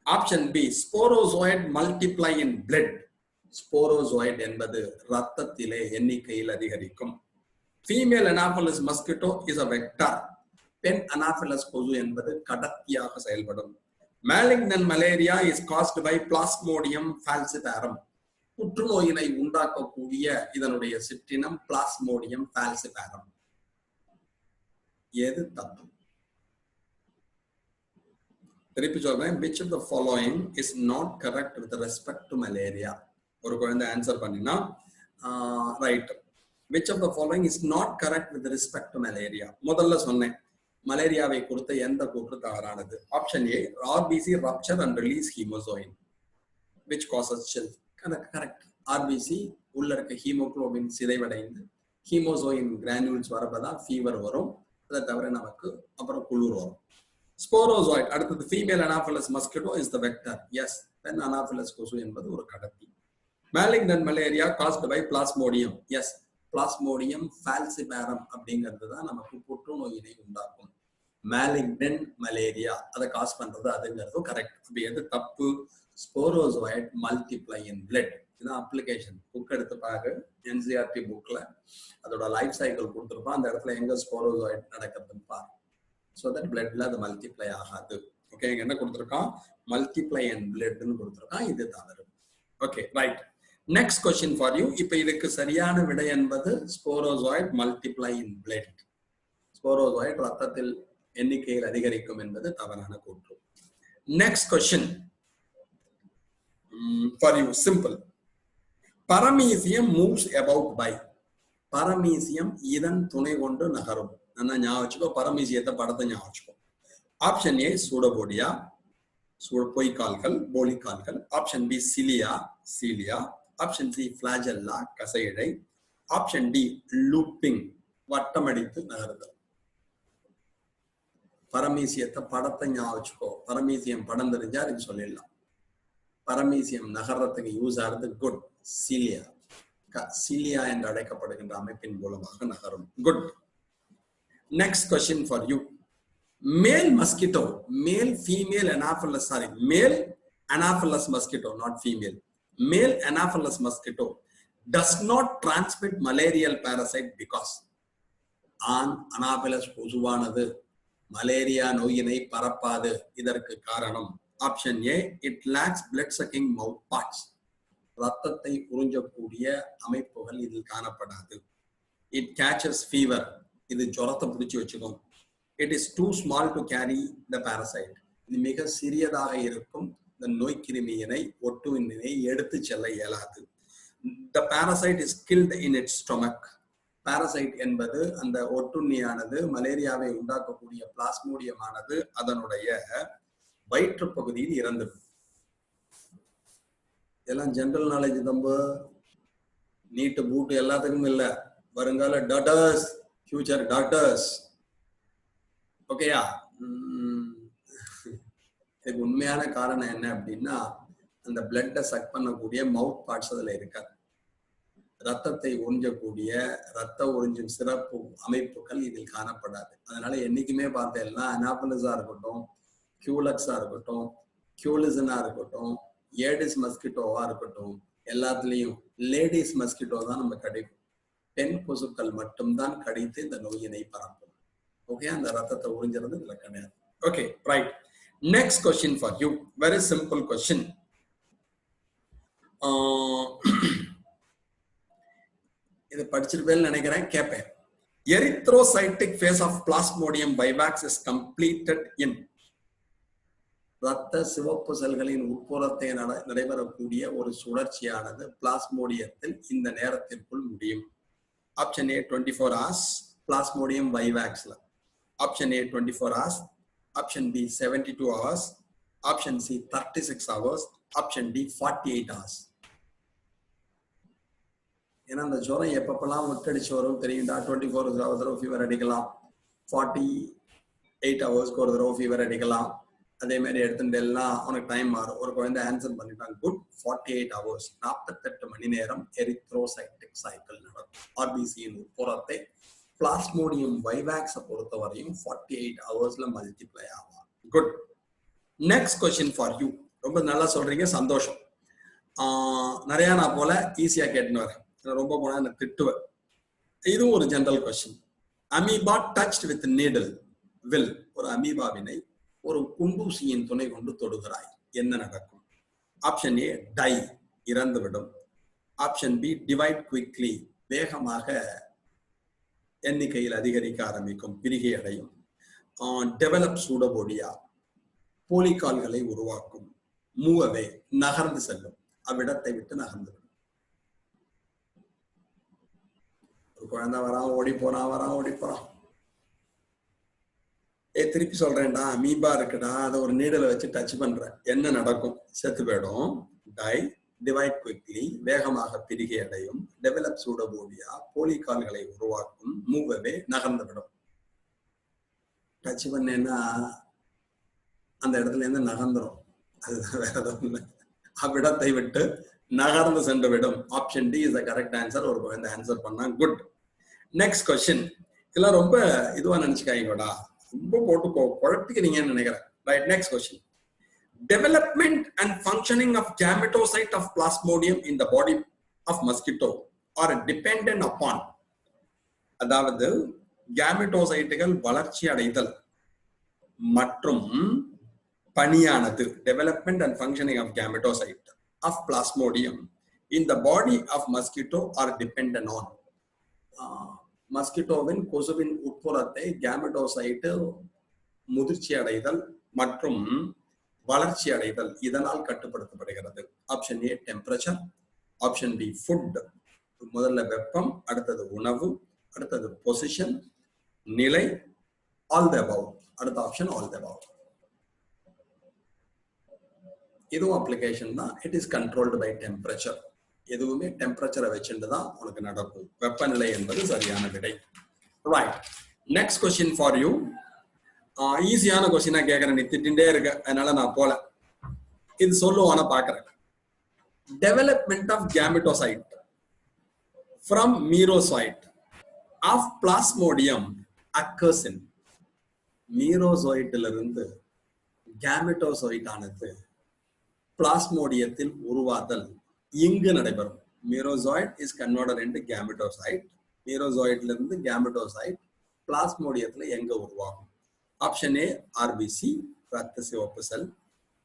Option B, sporozoite multiply in blood. Sporozoite என்பது ரத்தத்திலே எண்ணிக்கையில் அதிகரிக்கும். Female Anopheles mosquito is a vector. பெண் அனாஃபலஸ் கொசு என்பது கடத்தியாக செயல்படும். Malignant malaria is caused by Plasmodium falciparum. புற்றுநோயினை உண்டாக்கக்கூடிய இதனுடைய சிற்றினம் பிளாஸ்மோடியம் ஃபால்சிபாரம். எது தப்பு? திருப்பி சொல்றேன், which of the following is not correct with respect to malaria? ஒரு குழந்தை ஆன்சர் பண்ணினா right. which of the following is not correct with respect to malaria? முதல்ல சொன்னேன், மலேரியாவை குறித்த எந்த கூற்று தவறானது? Option A, RBC rupture and release ஹீமோசோயின் which causes chill. Correct. RBC உள்ள இருக்க ஹீமோகுளோபின் சிதைவடைந்து ஹீமோசோயின் கிரானியூல்ஸ் வரப்பதான் ஃபீவர் வரும். அதை தவிர நமக்கு அப்புறம் குளிர் வரும். ஸ்போரோசோயிட் அடுத்தது. Female Anopheles mosquito is the vector. Yes, பெண் அனாஃபலஸ் கொசு என்பது ஒரு கடத்தி. Malignant malaria caused by Plasmodium. Yes, Plasmodium falciparum அப்படிங்கிறது தான் நமக்கு புற்றுநோயினை உண்டாக்கும். மேலிக்னன்ட் மலேரியா அதை காஸ் பண்றது அதுங்கிறது கரெக்ட். அப்படி எது தப்பு? Sporozoite multiply in blood. இதுதான் அப்ளிகேஷன். புக் எடுத்து பாரு, என்சிஆர்டி புக்ல அதோட லைஃப் சைக்கிள் கொடுத்துருப்பான். அந்த இடத்துல எங்க ஸ்போரோசோயிட் நடக்கிறதுன்னு பாரு. ஸோ தட் பிளட்ல அது மல்டிப்ளை ஆகாது. ஓகே, என்ன கொடுத்துருக்கான்? மல்டிப்ளை இன் பிளட்னு கொடுத்துருக்கான். இது தவறு. Okay, right. Next question for you. இப்ப இதுக்கு சரியான விடை என்பது sporozoite multiply in blood. Sporozoite ரத்தத்தில் எண்ணிக்கையில் அதிகரிக்கும் என்பது தவறான கூற்று. Next question for you, simple. Paramecium moves about by. Paramecium இதன் துணை கொண்டு நகரும். நான் ஞாபகம் வச்சுக்கோ, பரமீசியத்தை படத்தை ஞாபகம் வச்சுக்கோ. ஆப்ஷன் ஏ, சூடோபோடியா, பொய்க்கால்கள், போலிக்கால்கள். Option B, cilia, cilia. Option C, flagella, கசையிழை. ஆப்ஷன் டி, லூப்பிங், வட்டமடித்து நகருதல். பரமீசியத்தை படத்தை ஞாபகம் வச்சுக்கோ. பரமீசியம் படம் தெரிஞ்சா அதுக்கு சொல்லிடலாம். பரமீசியம் நகர்றதுக்கு யூஸ் ஆகிறது குட். சீலியா, சீலியா என்று அழைக்கப்படுகின்ற அமைப்பின் மூலமாக நகரும். Good. Next question for you. Male mosquito, male female Anopheles, sorry, male Anopheles mosquito, not female. Male Anopheles mosquito does not transmit malarial parasite because ஆண் அனாஃபலஸ் கொசுவானது மலேரியா நோயினை பரப்பாது. இதற்கு காரணம் option A, it lacks blood sucking mouth parts. ரத்தத்தை உறிஞ்சக்கூடிய அமைப்புகள் இதில் காணப்படாது. It catches fever, இது ஜுரத்தை பிடிச்சி வச்சுக்கும். It is too small to carry the parasite, இது மிக சிறியதாக இருக்கும். இந்த நோய்க்கிருமியினை ஒட்டுண்ணினை எடுத்து செல்ல இயலாது. The parasite is killed in its stomach. Parasite என்பது அந்த ஒட்டுண்ணியானது மலேரியாவை உண்டாக்கக்கூடிய பிளாஸ்மோடியமானது அதனுடைய வயிற்று பகுதியில் இறந்தது. இதெல்லாம் ஜெனரல் நாலேஜ் தம்பு. நீட்டு பூட்டு எல்லாத்துக்கும் இல்ல, வருங்கால டாக்டர்ஸ், ஃபியூச்சர் டாக்டர்ஸ். ஓகேயா? இதுக்கு உண்மையான காரணம் என்ன அப்படின்னா, அந்த பிளட்டை சக் பண்ணக்கூடிய மவுத் பார்ட்ஸ் அதுல இருக்காது. ரத்தத்தை உறிஞ்சக்கூடிய ரத்த உறிஞ்சும் சிறப்பு அமைப்புகள் இதில் காணப்படாது. அதனால என்னைக்குமே பார்த்தேன்னா அனாபலஸா இருக்கட்டும், கியூலக்ஸா இருக்கட்டும், கியூலிசனா இருக்கட்டும், ஏடிஸ் மஸ்கிட்டோவா இருக்கட்டும், எல்லாத்துலயும் லேடிஸ் மஸ்கிட்டோ தான் நம்ம கடிக்கும். பெண் கொசுக்கள் மட்டும்தான் கடித்து இந்த நோயினை பரப்பும். ஓகே, அந்த ரத்தத்தை உறிஞ்சிறது இதுல கிடையாது. Okay, right. Next question for you, very simple question. இது படிச்சிருப்பேன்னு நினைக்கிறேன், கேட்பேன். Erythrocytic phase of Plasmodium vivax is completed in. இரத்த சிவப்பு செல்களின் உட்புறத்தை நடைபெறக்கூடிய ஒரு சுழற்சியானது பிளாஸ்மோடியத்தில் இந்த நேரத்திற்குள் முடியும். ஆப்ஷன் ஏ 24 hours பிளாஸ்மோடியம் வைவாக்ஸ்ல, option A 24 hours, option B 72 hours, option C 36 hours, option D 48 hours. ஏன்னா அந்த ஜுரம் எப்பப்பெல்லாம் விட்டடிச்சு வரும் தெரியும்டா. 24 hours ஒரு தடவை ஃபீவர் அடிக்கலாம், 48 hours ஒரு தடவை ஃபீவர் அடிக்கலாம். அதே மாதிரி எடுத்துட்டு எல்லாம் உனக்கு டைம் மாறும். ஒரு குழந்தை ஆன்சர் பண்ணிட்டாங்க, குட். 48 hours 48 மணி நேரம் எரித்ரோசைட்டிக் சைக்கிள் நடக்கும். ஆர்பிசியின் உட்புறத்தை பிளாஸ்மோடியம் வைவாக்ஸை பொறுத்தவரையும் 48 hours மல்டிப்ளை ஆகும். Good. Next question for you. ரொம்ப நல்லா சொல்றீங்க, சந்தோஷம். நிறைய நான் போல ஈஸியா கேட்டுன்னு வரேன், ரொம்ப போனா என்ன திட்டுவேன். இதுவும் ஒரு general question. Amoeba touched with needle will. ஒரு அமீபாவினை ஒரு குண்டூசியின் துணை கொண்டு தொடுகிறாய், என்ன நடக்கும்? ஆப்ஷன் ஏ டை, இறந்துவிடும். ஆப்ஷன் பி டிவைட் குவிக்லி, வேகமாக எண்ணிக்கையில் அதிகரிக்க ஆரம்பிக்கும், பிரிகை அடையும். டெவலப் சூடபோடியா, போலிகால்களை உருவாக்கும். மூவவே, நகர்ந்து செல்லும், அவ்விடத்தை விட்டு நகர்ந்துவிடும். ஒரு குழந்தை வரான், ஓடி போறான், வரான், ஓடி போறான். திருப்பி சொல்றேன்டா, அமீபா இருக்குடா, அதை ஒரு நீடலை வச்சு டச் பண்ற, என்ன நடக்கும்? செத்து போயிடும். டை, டிவைட் குவிக்லி, வேகமாக பிரிகை அடையும். டெவலப் சூடபோடியா, போலிகால்களை உருவாக்கும். மூவவே, நகர்ந்து விடும். டச் பண்ணேன்னா அந்த இடத்துல இருந்து நகர்ந்துடும், அதுதான், வேற எதுவும் இல்லை. அவ்விடத்தை விட்டு நகர்ந்து சென்று விடும். Option D is the correct answer. ஒரு குழந்தை ஆன்சர் பண்ணா, குட். Next question. இதெல்லாம் ரொம்ப இதுவா நினைச்சுக்காங்கடா, ரொம்ப போட்டு குழப்பிக்கிறீங்கன்னு நினைக்கிறேன். Right, next question. Development and functioning of gametocyte of Plasmodium in the body of mosquito are dependent upon. அதாவது கேமெட்டோசைட்டுகள் வளர்ச்சி அடைதல் மற்றும் பணியானது, development and functioning of gametocyte of Plasmodium in the body of mosquito are dependent on. மஸ்கிட்டோவின் கொசுவின் உட்புறத்தை கேமெட்டோசைட்டு முதிர்ச்சி அடைதல் மற்றும் வளர்ச்சி அடைதல் இதனால் கட்டுப்படுத்தப்படுகிறது. Option A temperature, option D food, முதல்ல வெப்பம், அடுத்தது உணவு, அடுத்தது பொசிஷன் நிலை, ஆல் தி அபவ், அடுத்த ஆப்ஷன் ஆல் தி அபவ். இதுவும் அப்ளிகேஷன் தான். It is controlled by temperature. எதுவுமே டெம்பரேச்சரை வச்சுட்டு தான் உனக்கு நடக்கும். வெப்பநிலை என்பது சரியான விடை. Right, next question for you. ஈஸியான கொஸ்டினா கேட்கறேன், நீ திட்டின்டே இருக்க, அதனால நான் போல. இது சொல்லுவான பாக்குறேன். Development of gametocyte from merozoite of Plasmodium occurs in. மீரோசோயிட்டிலிருந்து கேமெட்டோசைட் ஆனது பிளாஸ்மோடியத்தில் உருவாதல் இங்கு நடைபெறும். Merozoite is converted into gametocyte. மீரோசோயிட்ல இருந்து கேமெட்டோசைட் பிளாஸ்மோடியத்துல எங்க உருவாகும்? ஆப்ஷன் ஏ ஆர்பிசி, ரத்த சிவப்பு செல்.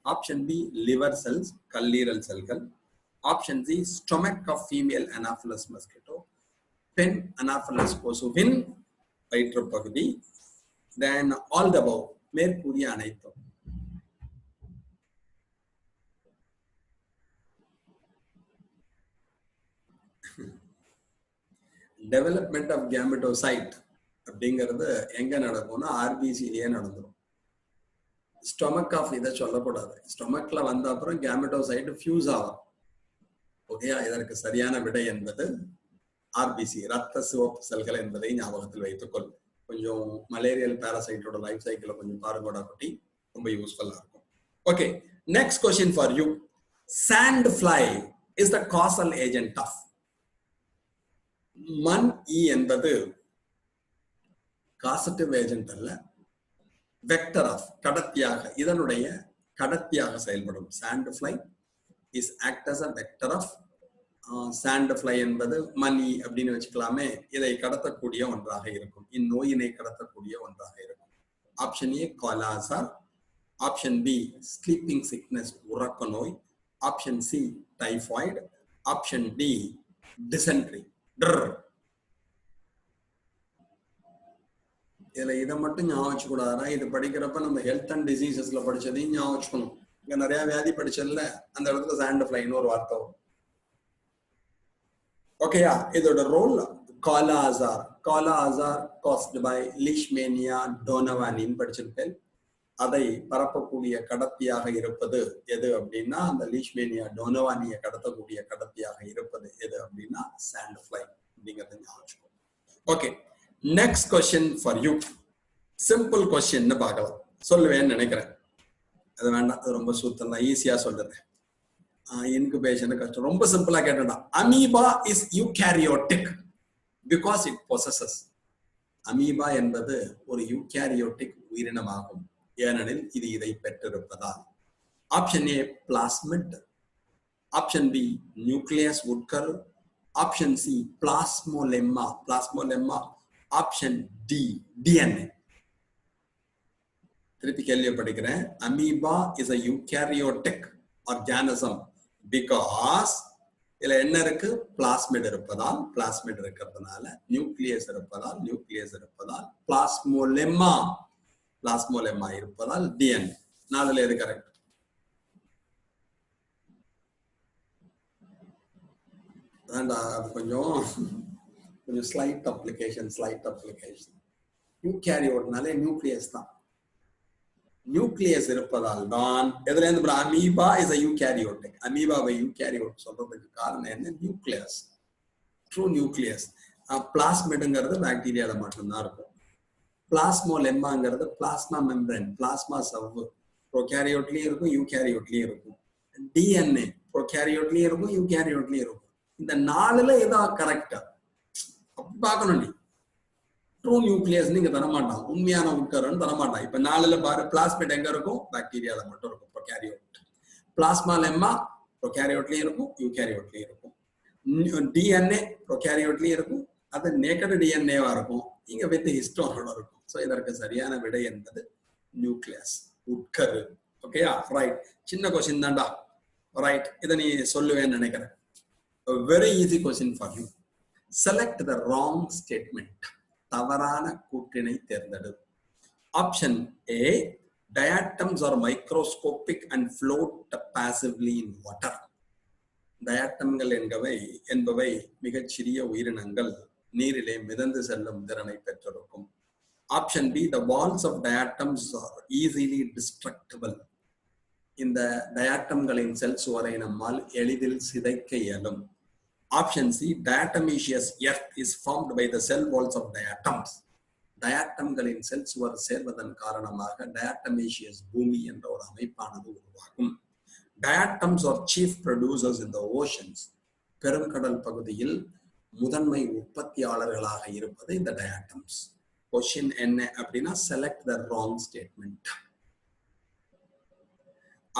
ஆப்ஷன் பி லிவர் செல்ஸ், கல்லீரல் செல்கள். Option C stomach of female anopheles mosquito, பெண் அனாஃபிலஸ் கொசுவின் வயிற்று பகுதி. தென் ஆல் தி அபவ், மேற்கூறிய அனைத்தும். டெவலப்மெண்ட் ஆஃப் கேமெட்டோசைட் அப்படிங்கிறது எங்க நடக்கும்னா ஆர்பிசிலேயே நடந்துடும். ஸ்டொமக் ஆஃப் இதை சொல்லக்கூடாது. ஸ்டொமக்ல வந்த அப்புறம் கேமெட்டோசைட் ஃபியூஸ் ஆகும். ஓகேயா? இதற்கு சரியான விடை என்பது ஆர்பிசி, ரத்த சிவப்பு செல்கள் என்பதை ஞாபகத்தில் வைத்துக்கொள். கொஞ்சம் மலேரியல் பாராசைட்டோட லைஃப் சைக்கிளை கொஞ்சம் பாருங்கடா குட்டி, ரொம்ப யூஸ்ஃபுல்லா இருக்கும். Okay, next question for you. Sand fly is the causal agent of. மண் ஈ என்பது காசட்டிவ் ஏஜென்ட் அல்ல, வெக்டர் ஆஃப், கடத்தியாக, இதனுடைய கடத்தியாக செயல்படும். Sand fly is act as a vector of. Sand fly என்பது மணி அப்படின்னு வச்சுக்கலாமே, இதை கடத்தக்கூடிய ஒன்றாக இருக்கும், இந்நோயினை கடத்தக்கூடிய ஒன்றாக இருக்கும். Option A kala azar, option B sleeping sickness உறக்க நோய், option C typhoid, option D dysentery. இதுல இதை மட்டும் ஞாபகம் வச்சுக்கூடாதா? இது படிக்கிறப்ப நம்ம ஹெல்த் அண்ட் டிசீசஸ்ல படிச்சதையும் ஞாபகம் வச்சுக்கணும். இங்க நிறைய வியாதி படிச்சதுல அந்த இடத்துல சாண்ட் ஃபிளைன்னு ஒரு வார்த்தை வரும். ஓகேயா? இதோட role kala azar. Kala azar caused by Leishmania டோனவானின்னு படிச்சிருப்பேன். அதை பரப்பக்கூடிய கடத்தியாக இருப்பது எது அப்படின்னா, அந்த லீஷ்மேனியா டோனவானியை கடத்தக்கூடிய கடத்தியாக இருப்பது எது அப்படின்னா சாண்ட் ஃபிளை அப்படிங்கிறது ஞாபகம். Okay, next question for you. Simple question பார்க்கலாம். சொல்லுவேன்னு நினைக்கிறேன். அது வேண்டாம், அது ரொம்ப சூத்தம் தான், ஈஸியா சொல்றேன். இன்குபேஷன் கஷ்டம். ரொம்ப சிம்பிளா கேட்டா, amoeba is eukaryotic because it possesses. Amoeba என்பது ஒரு யூகேரியோட்டிக் உயிரினமாகும், ஏனெனில் இது இதை பெற்றிருப்பதால். Option A plasmid, option B nucleus உட்கரு, option C plasmalemma plasmalemma, option D DNA. திருப்பி கேள்வி படிக்கிறேன். Amoeba is a eukaryotic organism because இதுல என்ன இருக்கு? பிளாஸ்மிட் இருப்பதால், பிளாஸ்மிட் இருக்கிறதுனால, நியூக்ளியஸ் இருப்பதால், நியூக்ளியஸ் இருப்பதால், பிளாஸ்மோலெம்மா பிளாஸ்மோலெம்மா இருப்பதால் டிஎன்ஏ. நாலுல எது கரெக்ட்? அது கொஞ்சம் ஸ்லைட் அப்ளிகேஷன். யூகேரியோட்னாலே நியூக்ளியஸ் தான். நியூக்ளியஸ் இருப்பதால் தான் எதுல இருந்து அமீபா இஸ் a eukaryotic. அமீபாவை யூகேரியோட் சொல்றதுக்கு காரணம் என்ன? Nucleus, true nucleus. பிளாஸ்மிடுங்கிறது பாக்டீரியால மட்டும்தான் இருக்கும். பிளாஸ்மோலெம்மாங்கிறது பிளாஸ்மா மெம்பரேன், பிளாஸ்மா சவ்வு. ப்ரோகேரியோட்லயும் இருக்கும், யூகேரியோட்லயும் இருக்கும். டிஎன்ஏ ப்ரோகேரியோட்லயும் இருக்கும், யூகேரியோட்லயும் இருக்கும். இந்த நாலுல ஏதா கரெக்டா பார்க்கணும். நீ ட்ரூ நியூக்ளியஸ் நீங்க தரமாட்டான், உண்மையான உட்கருன்னு தரமாட்டான். இப்ப நாலுல பாரு, பிளாஸ்மிட் எங்க இருக்கும்? பாக்டீரியால மட்டும் இருக்கும், ப்ரோகேரியோட். பிளாஸ்மா லெம்மா ப்ரோகேரியோட்லயும் இருக்கும், யூகேரியோட்லயும் இருக்கும். டிஎன்ஏ ப்ரோகேரியோட்லயும் இருக்கும், அது நேக்கட் டிஎன்ஏவா இருக்கும், இங்க வித் ஹிஸ்டோனோட இருக்கும். ஸோ இதற்கு சரியான விடை என்பது நியூக்ளியஸ், உட்கரு. ஓகேயா? ரைட். சின்ன கொஸ்டின் தான்டா. ரைட், இதை நீ சொல்லுவேன்னு நினைக்கிறேன். Very easy question for you. Select the wrong statement. தவறான கூற்றினை தேர்ந்தெடு. Option A, diatoms are microscopic and float passively in water. டயாட்டம்கள் என்பவை மிகச்சிறிய உயிரினங்கள், நீரிலே மிதந்து செல்லும் திறனை பெற்றிருக்கும். Option B, the walls of diatoms are easily destructible. இந்த டயாட்டம்களின் செல் சுவரை நம்மால் எளிதில் சிதைக்க இயலும். Option C, diatomaceous earth is formed by the cell walls of diatoms. டயாட்டம்களின் செல் சுவர் சேர்வதன் காரணமாக diatomaceous பூமி என்ற ஒரு அமைப்பானது உருவாகும். Diatoms are chief producers in the oceans. பெருங்கடல் பகுதியில் முதன்மை உற்பத்தியாளர்களாக இருப்பது இந்த diatoms. Question என்ன அப்படின்னா, select the wrong statement.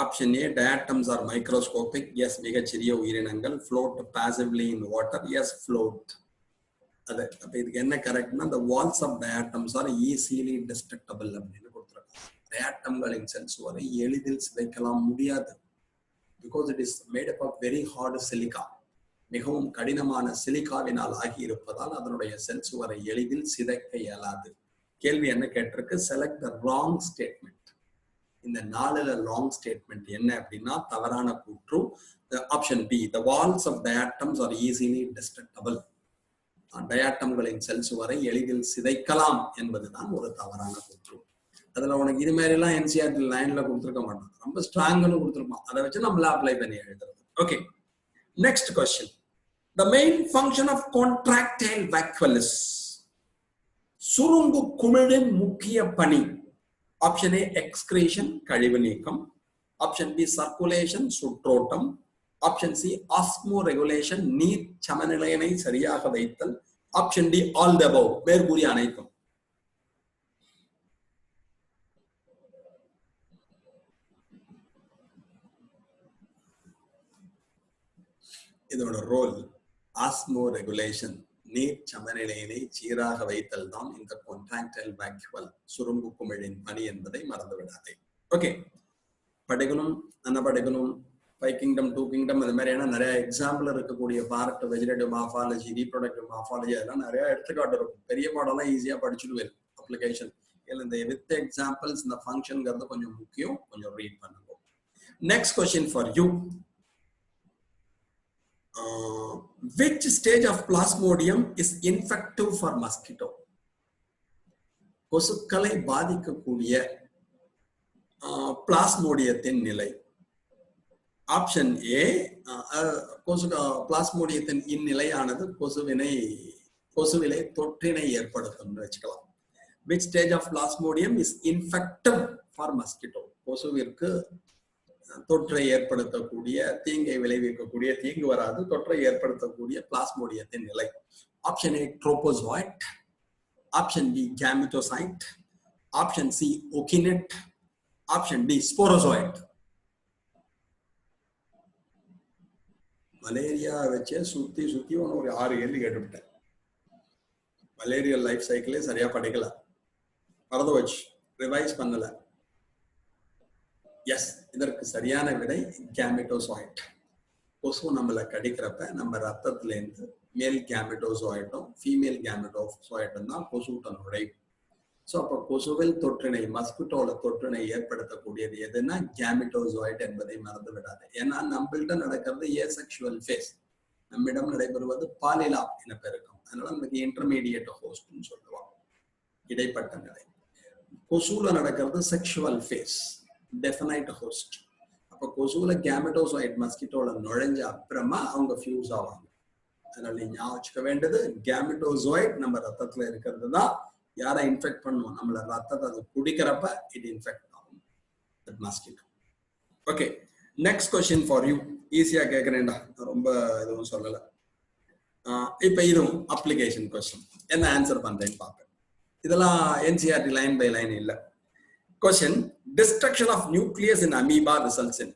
Option A, diatoms are microscopic. Yes, மிகச்சிறிய உயிரினங்கள். Float passively in water. Yes, float. அது அப்ப இதுக்கு என்ன கரெக்ட்னா, the walls of diatoms are easily destructible அப்படின்னு கொடுத்துருக்காங்க. டயாட்டம்களின் செல் சுவரை எளிதில் சிதைக்கலாம் முடியாது. Because it is made up of very hard silica. மிகவும் கடினமான சிலிகாவினால் ஆகி இருப்பதால் அதனுடைய செல் சுவரை எளிதில் சிதைக்க இயலாது. கேள்வி என்ன கேட்டிருக்கு? Select the wrong statement. இந்த நாலுல ராங் ஸ்டேட்மெண்ட் என்ன அப்படின்னா, தவறான கூற்று option B, the walls of diatoms are easily destructible. டயாட்டம்களின் செல் சுவரை எளிதில் சிதைக்கலாம் என்பதுதான் ஒரு தவறான கூற்று. அதுல உனக்கு இது மாதிரி எல்லாம் என்சிஆர்டி லைன்ல கொடுத்துருக்க மாட்டான், ரொம்ப ஸ்ட்ராங்னு கொடுத்துருப்பான். அதை வச்சு நம்மள அப்ளை பண்ணி எழுதுறது. Okay, next question. The main function of contractile vacuoles. சுருங்கு குமிழின் முக்கிய பணி. ஆப்ஷன் ஏ, எக்ஸ்கிரீஷன் கழிவு நீக்கம். ஆப்ஷன் பி, சர்க்குலேஷன் சுற்றோட்டம். ஆப்ஷன் சி, ஆஸ்மோ ரெகுலேஷன் நீர் சமநிலையினை சரியாக வைத்தல். Option D, all the above மேற்கூறிய அனைத்தும். இதோட ரோல் ஆஸ்மோ ரெகுலேஷன், நீர் சமநிலையினை சீராக வைத்தல் தான் இந்த கான்ட்ராக்டைல் வாக்யூல் சுருங்கு குமிழின் பணி என்பதை மறந்துவிடாதே. ஓகே, படிக்கணும், நல்லா படிக்கணும். 5 kingdom 2 kingdom அது மாதிரியான நிறைய எக்ஸாம்பிள் இருக்கக்கூடிய part, vegetative morphology, reproductive morphology, அதெல்லாம் நிறைய எடுத்துக்காட்டு இருக்கும். பெரிய பாடம்லாம் ஈஸியா படிச்சுடுவேன். அப்ளிகேஷன் இல்லை இந்த வித் எக்ஸாம்பிள்ஸ், இந்த ஃபங்க்ஷன்ங்கிறது கொஞ்சம் முக்கியம், கொஞ்சம் ரீட் பண்ணுங்க. Next question for you. which stage of plasmodium is infective for mosquito? கொசுக்களை பாதிக்கக்கூடிய பிளாஸ்மோடியத்தின் நிலை. ஆப்ஷன் ஏ, பிளாஸ்மோடியத்தின் இந்நிலையானது கொசுவிலை தொற்றினை ஏற்படுத்தும் வச்சுக்கலாம். which stage of plasmodium is infective for mosquito? கொசுவிற்கு தொற்றை ஏற்படுத்தக்கூடிய, தீங்கை விளைவிக்கக்கூடிய, தீங்கு வராது, தொற்றை ஏற்படுத்தக்கூடிய பிளாஸ்மோடியத்தின் நிலை. Option A trophozoite, option B gametocyte, option C ookinete, option D sporozoite. Malaria வச்சே சுத்தி சுத்தி ஒரு 6 கேள்வி கேட்டுவிட்டேன். மலேரியா லைஃப் சைக்கிளே சரியா படிக்கல, மறந்து வச்சு ரிவைஸ் பண்ணல. எஸ், இதற்கு சரியான விடை கேமிட்டோசோய்ட். கொசு நம்மளை கடிக்கிறப்ப நம்ம ரத்தத்துல இருந்து மேல் கேமிட்டோசோய்ட்டும் ஃபீமேல் கேமிட்டோசோய்ட்டும் தான் கொசுட்ட நுழையும். ஸோ அப்போ கொசுவில் தொற்றினை, மஸ்கிட்டோல தொற்றினை ஏற்படுத்தக்கூடியது எதுன்னா கேமிட்டோசோய்ட் என்பதை மறந்து விடாது. ஏன்னா நம்மள்கிட்ட நடக்கிறது ஏசெக்சுவல் ஃபேஸ், நம்மிடம் நடைபெறுவது பாலிலா இனப்பெருக்கம். அதனால நமக்கு இன்டர்மீடியேட் ஹோஸ்ட்னு சொல்லுவாங்க, இடைப்பட்ட நிலை. கொசுல நடக்கிறது செக்ஷுவல் ஃபேஸ், டெஃபினைட் ஹோஸ்ட். அப்போ கொசுல கேமிட்டோசோய்ட் மஸ்கிட்டோல நுழைஞ்ச அப்புறமா அவங்க ஃபியூஸ் ஆவாங்க. அதனால நீங்க ஞாபகம் வச்சுக்க வேண்டியது, கேமிட்டோசோய்ட் நம்ம ரத்தத்துல இருக்கிறது தான் யாரை இன்ஃபெக்ட் பண்ணுவோம், நம்மள ரத்தத்தை அது குடிக்கிறப்ப இது இன்ஃபெக்ட் ஆகும் mosquito. Okay, next question for you. ஈஸியா கேட்கறேன்டா, ரொம்ப எதுவும் சொல்லல. இப்ப இதுவும் அப்ளிகேஷன் கொஸ்டின், என்ன ஆன்சர் பண்றேன்னு பார்ப்பேன். இதெல்லாம் என்சிஆர்டி லைன் பை லைன் இல்ல. Question, destruction of nucleus in amoeba results in.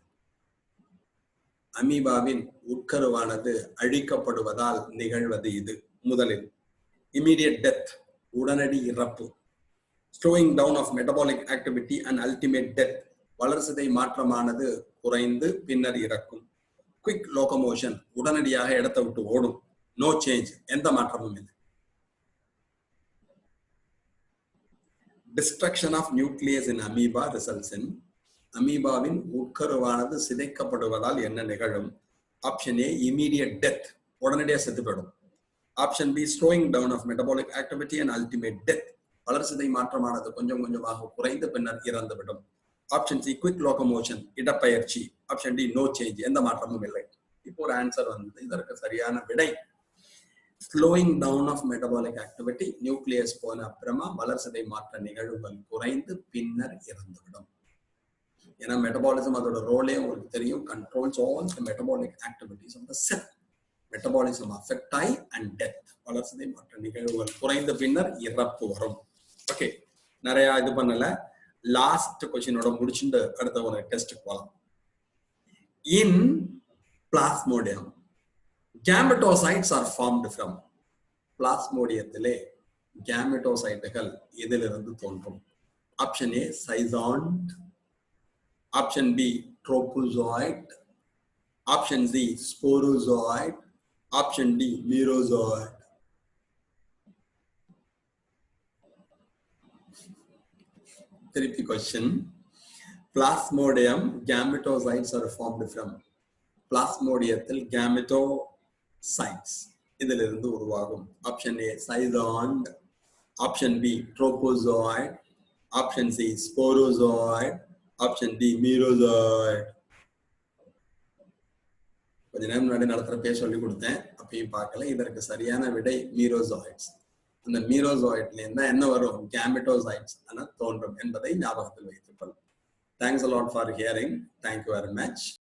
அமீபாவின் உட்கருவானது அழிக்கப்படுவதால் நிகழ்வது இது. முதலில் இமீடியட் டெத், உடனடி இறப்பு. Slowing down of metabolic activity and ultimate death, வளர்சிதை மாற்றமானது குறைந்து பின்னர் இறக்கும். குவிக் லோகமோஷன், உடனடியாக இடத்தை விட்டு ஓடும். நோ சேஞ்ச், எந்த மாற்றமும் இல்லை. Destruction of nucleus in amoeba results in. அமீபாவின் உட்கருவானது சிதைக்கப்படுவதால் என்ன நிகழும்? ஆப்ஷன் ஏ இமீடியட் டெத், உடனடியாக செத்து போயிடும். Option B slowing down of metabolic activity and ultimate death, வளர்சிதை மாற்றமானது கொஞ்சம் கொஞ்சமாக குறைந்து பின்னர் இறந்துவிடும். ஆப்ஷன் சி குவிக் லோகமோஷன், இடப்பெயர்ச்சி. ஆப்ஷன் டி நோ சேஞ்ச், எந்த மாற்றமும் இல்லை. இப்போ ஒரு ஆன்சர் வந்து இதற்கு சரியான விடை slowing down of metabolic activity, nucleus போன அப்புறமா வளர்சிதை மாற்ற நிகழ்வுகள் குறைந்து பின்னர் இறந்துவிடும். ஏன்னா மெட்டபாலிசம் அதோட ரோலே உங்களுக்கு தெரியும், controls all the metabolic activities of the cell. Metabolism affect ஆகி அண்ட் டெத், வளர்சிதை மாற்ற நிகழ்வுகள் குறைந்த பின்னர் இறப்பு வரும். ஓகே, நிறைய இது பண்ணல. லாஸ்ட் கொஸ்டினோட முடிச்சுட்டு அடுத்த ஒரு டெஸ்ட் போகலாம். In Plasmodium gametocytes are formed from. பிளாஸ்மோடியத்திலே கேமெட்டோசைட்டுகள் எதிலிருந்து தோன்றும்? Option A schizont, option B trophozoite, option C sporozoite, option D merozoite. திருப்பி question. Plasmodium gametocytes are formed from. பிளாஸ்மோடியத்தில் கேமெட்டோசைட்ஸ் இதிலிருந்து உருவாகும். Option A schizont, option B trophozoite, option C sporozoite, option D merozoite. கொஞ்ச நேரம் முன்னாடி நடத்துறப்பே சொல்லி கொடுத்தேன், அப்பயும் பார்க்கல. இதற்கு சரியான விடை மீரோசோய்ட்ஸ். அந்த மீரோசோய்ட்ல இருந்தா என்ன வரும்? கேமெட்டோசைட்ஸ் தோன்றும் என்பதை ஞாபகத்தில் வைத்துக் கொள்ளும். Thanks a lot for hearing. Thank you very much.